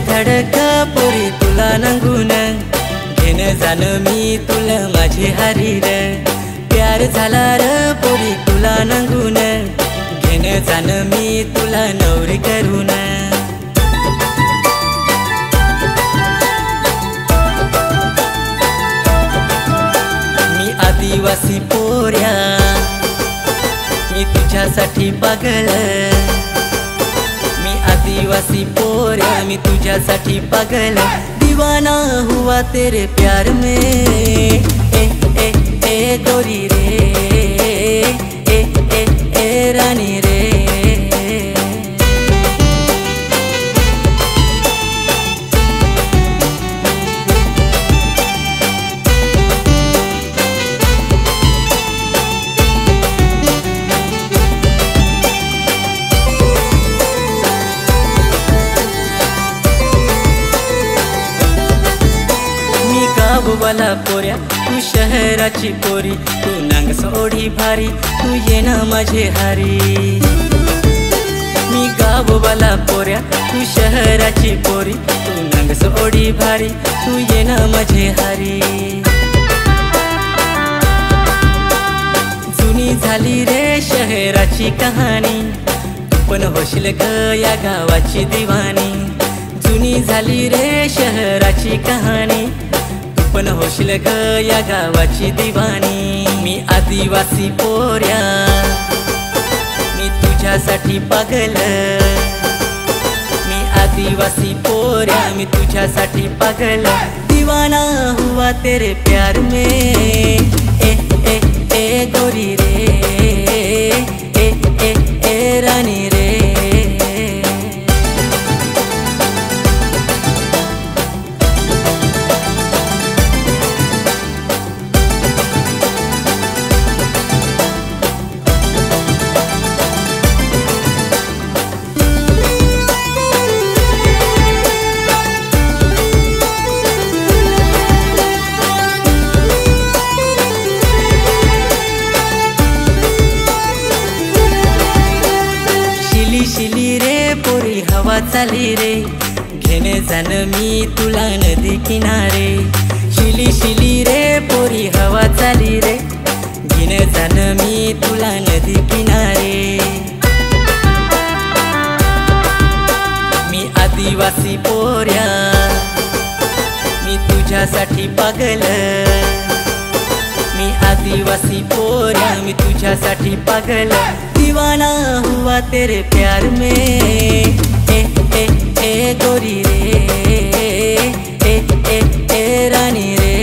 धडका पोरी तुला नांगून घेणं जाणं मी तुला माझे हारी रे। प्यार झाला र पोरी तुला नांगून घेणं जाणं मी तुला नवरी करून। मी आदिवासी पोऱ्या मी तुझ्यासाठी पागल। मी आदिवासी पोऱ्या मी तुझ्यासाठी पागल। दीवाना हुआ तेरे प्यार में ए गोरी रे ए रानी रे। गाववाला पोऱ्या तू शहराची पोरी, तू नांगस ओढी भारी, तू ये ना माझे हारी। मी गाववाला पोऱ्या तू शहराची पोरी, तू नांगस ओढी भारी, तू ये ना माझे हारी। जुनी झाली रे शहराची कहाणी, पण होशील ग या गावाची दिवाणी। जुनी झाली रे शहराची कहाणी, पण होशील ग या गावाची दिवाणी। मी आदिवासी पोऱ्या मी तुझ्यासाठी पागल। मी आदिवासी पोऱ्या मी तुझ्यासाठी पागल। दीवाना हुआ तेरे प्यार में ए गोरी रे ए रानी रे। शिली रे पोरी हवा चाली रे, घेणे जाणं मी तुला नदी किनारे। शिली शिली रे पोरी हवा चाली रे, घेणे जाणं मी तुला नदी किनारे। मी आदिवासी पोऱ्या मी तुझ्यासाठी पागल। मी आदिवासी पोऱ्या मी तुझ्यासाठी पागल। दीवाना हुआ तेरे प्यार में ए गोरी रे ए रानी रे।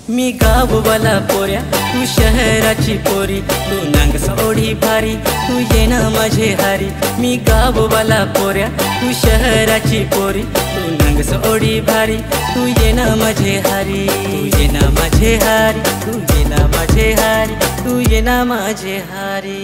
मी गाववाला पोऱ्या तू शहराची पोरी, तू नांगस ओढी भारी, तू ये ना माझे हारी। मी गाववाला पोऱ्या तू शहराची पोरी, तू नांगस ओढी भारी, तू ये ना माझे हारी। तू ये ना माझे हारी, तू ये ना माझे हारी, तू ये ना माझे हारी।